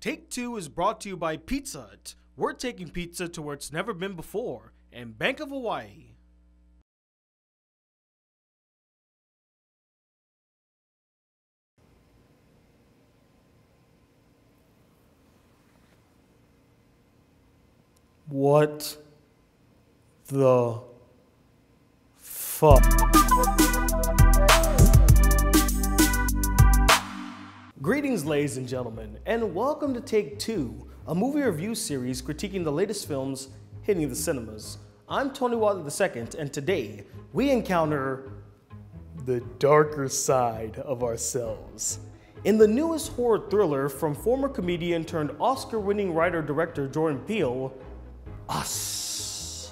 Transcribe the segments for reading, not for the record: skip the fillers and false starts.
Take Two is brought to you by Pizza Hut. We're taking pizza to where it's never been before, and Bank of Hawaii. What the fuck? Greetings, ladies and gentlemen, and welcome to Take Two, a movie review series critiquing the latest films hitting the cinemas. I'm Tony Whatley II, and today we encounter the darker side of ourselves. In the newest horror thriller from former comedian turned Oscar-winning writer-director Jordan Peele, Us.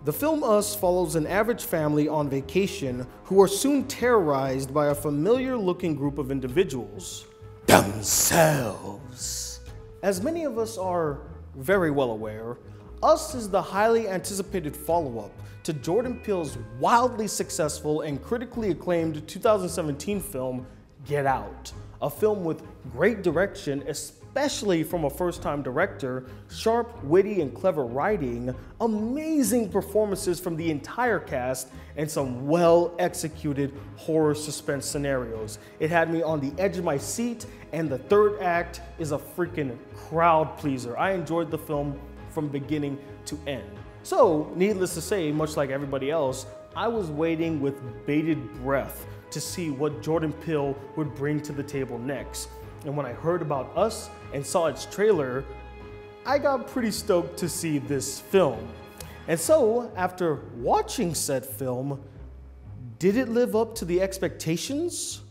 The film Us follows an average family on vacation who are soon terrorized by a familiar-looking group of individuals. Themselves. As many of us are very well aware, Us is the highly anticipated follow-up to Jordan Peele's wildly successful and critically acclaimed 2017 film, Get Out. A film with great direction, especially from a first-time director, sharp, witty, and clever writing, amazing performances from the entire cast, and some well-executed horror suspense scenarios. It had me on the edge of my seat, and the third act is a freaking crowd pleaser. I enjoyed the film from beginning to end. So, needless to say, much like everybody else, I was waiting with bated breath to see what Jordan Peele would bring to the table next. And when I heard about Us and saw its trailer, I got pretty stoked to see this film. And so, after watching said film, did it live up to the expectations?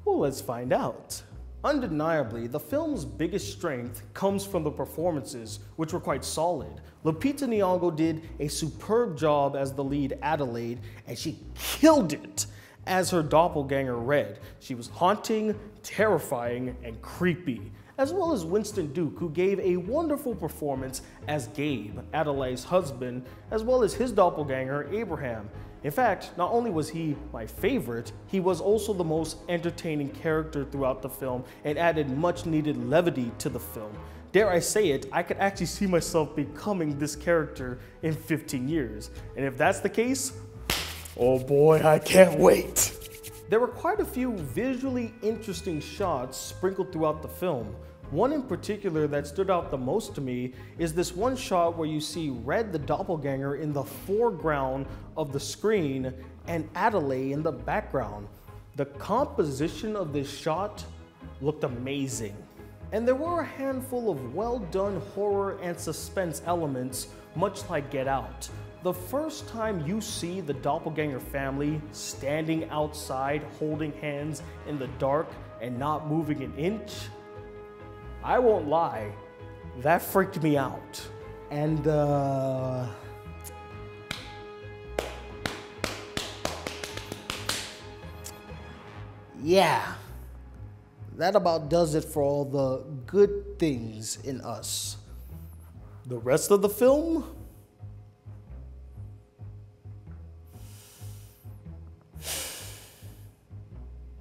Well, let's find out. Undeniably, the film's biggest strength comes from the performances, which were quite solid. Lupita Nyong'o did a superb job as the lead Adelaide, and she killed it as her doppelganger Red. She was haunting, terrifying, and creepy, as well as Winston Duke, who gave a wonderful performance as Gabe, Adelaide's husband, as well as his doppelganger Abraham. In fact, not only was he my favorite, he was also the most entertaining character throughout the film and added much needed levity to the film. Dare I say it, I could actually see myself becoming this character in 15 years. And if that's the case, oh boy, I can't wait. There were quite a few visually interesting shots sprinkled throughout the film. One in particular that stood out the most to me is this one shot where you see Red the doppelganger in the foreground of the screen and Adelaide in the background. The composition of this shot looked amazing. And there were a handful of well-done horror and suspense elements, much like Get Out. The first time you see the doppelganger family standing outside holding hands in the dark and not moving an inch, I won't lie, that freaked me out. And yeah, that about does it for all the good things in Us. The rest of the film?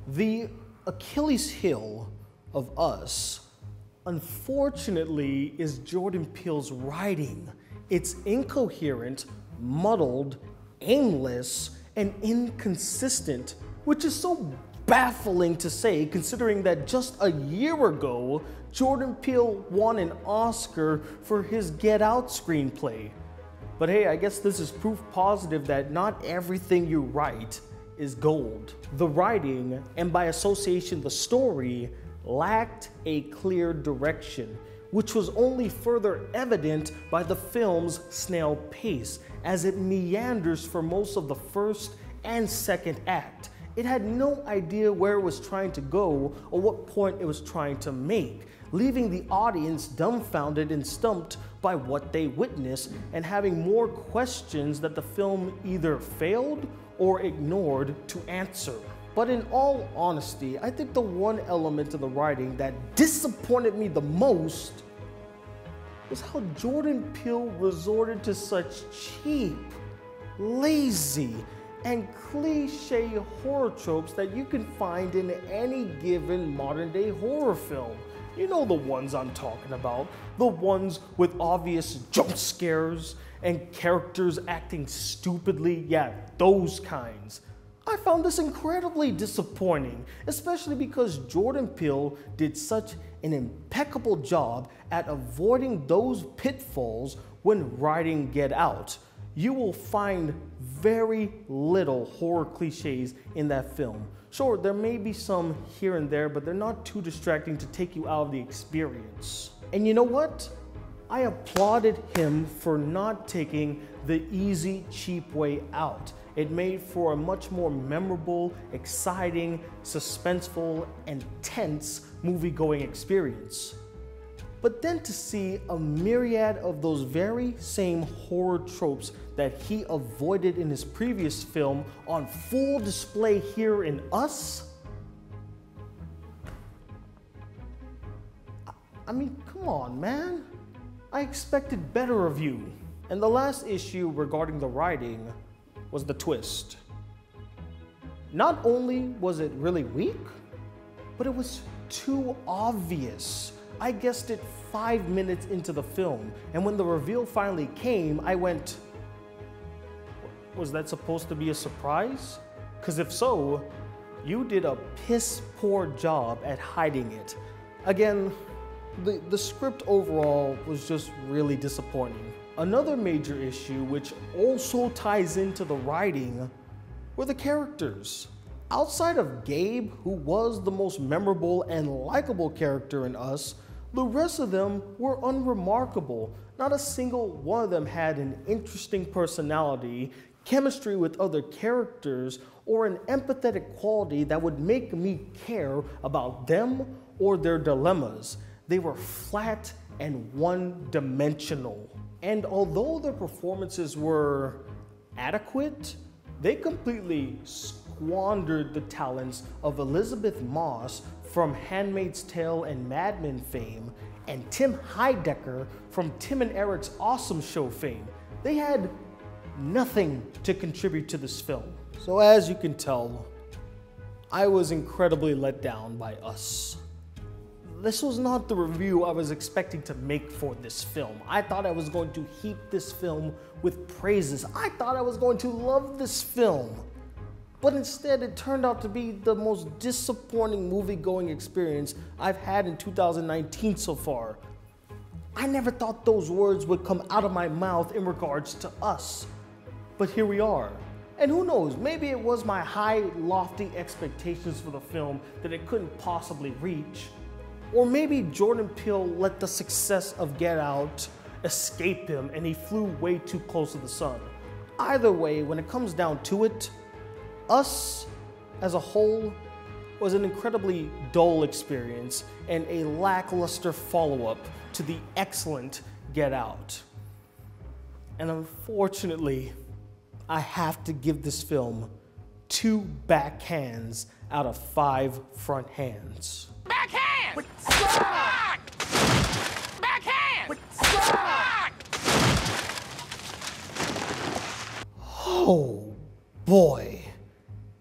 The Achilles heel of Us, unfortunately, is Jordan Peele's writing. It's incoherent, muddled, aimless, and inconsistent, which is so baffling to say considering that just a year ago, Jordan Peele won an Oscar for his Get Out screenplay. But hey, I guess this is proof positive that not everything you write is gold. The writing, and by association the story, lacked a clear direction, which was only further evident by the film's snail pace, as it meanders for most of the first and second act. It had no idea where it was trying to go or what point it was trying to make, leaving the audience dumbfounded and stumped by what they witnessed and having more questions that the film either failed or ignored to answer. But in all honesty, I think the one element of the writing that disappointed me the most was how Jordan Peele resorted to such cheap, lazy, and cliche horror tropes that you can find in any given modern day horror film. You know the ones I'm talking about. The ones with obvious jump scares and characters acting stupidly. Yeah, those kinds. I found this incredibly disappointing, especially because Jordan Peele did such an impeccable job at avoiding those pitfalls when writing Get Out. You will find very little horror cliches in that film. Sure, there may be some here and there, but they're not too distracting to take you out of the experience. And you know what? I applauded him for not taking the easy, cheap way out. It made for a much more memorable, exciting, suspenseful, and tense movie-going experience. But then to see a myriad of those very same horror tropes that he avoided in his previous film on full display here in Us? I mean, come on, man. I expected better of you. And the last issue regarding the writing was the twist. Not only was it really weak, but it was too obvious. I guessed it 5 minutes into the film, and when the reveal finally came, I went, was that supposed to be a surprise? Because if so, you did a piss poor job at hiding it. Again, the script overall was just really disappointing. Another major issue, which also ties into the writing, were the characters. Outside of Gabe, who was the most memorable and likable character in Us, the rest of them were unremarkable. Not a single one of them had an interesting personality, chemistry with other characters, or an empathetic quality that would make me care about them or their dilemmas. They were flat and one-dimensional. And although their performances were adequate, they completely squandered the talents of Elizabeth Moss from Handmaid's Tale and Mad Men fame, and Tim Heidecker from Tim and Eric's Awesome Show fame. They had nothing to contribute to this film. So as you can tell, I was incredibly let down by Us. This was not the review I was expecting to make for this film. I thought I was going to heap this film with praises. I thought I was going to love this film. But instead, it turned out to be the most disappointing movie-going experience I've had in 2019 so far. I never thought those words would come out of my mouth in regards to Us. But here we are. And who knows, maybe it was my high, lofty expectations for the film that it couldn't possibly reach. Or maybe Jordan Peele let the success of Get Out escape him and he flew way too close to the sun. Either way, when it comes down to it, Us as a whole was an incredibly dull experience and a lackluster follow-up to the excellent Get Out. And unfortunately, I have to give this film 2 back hands out of 5 front hands. Backhand! Backhand! Oh boy,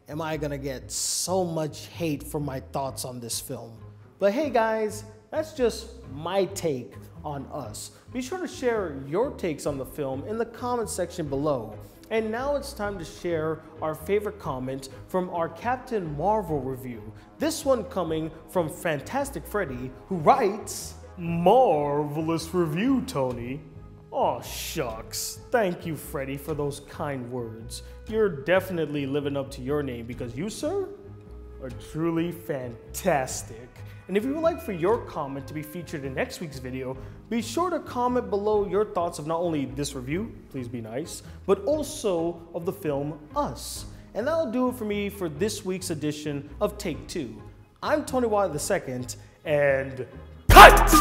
am I gonna get so much hate for my thoughts on this film. But hey guys, that's just my take on Us. Be sure to share your takes on the film in the comment section below. And now it's time to share our favorite comment from our Captain Marvel review. This one coming from Fantastic Freddy, who writes, "Marvelous review, Tony." Aw, shucks. Thank you, Freddy, for those kind words. You're definitely living up to your name because you, sir, are truly fantastic. And if you would like for your comment to be featured in next week's video, be sure to comment below your thoughts of not only this review, please be nice, but also of the film Us. And that'll do it for me for this week's edition of Take 2. I'm Tony Whatley II, and cut!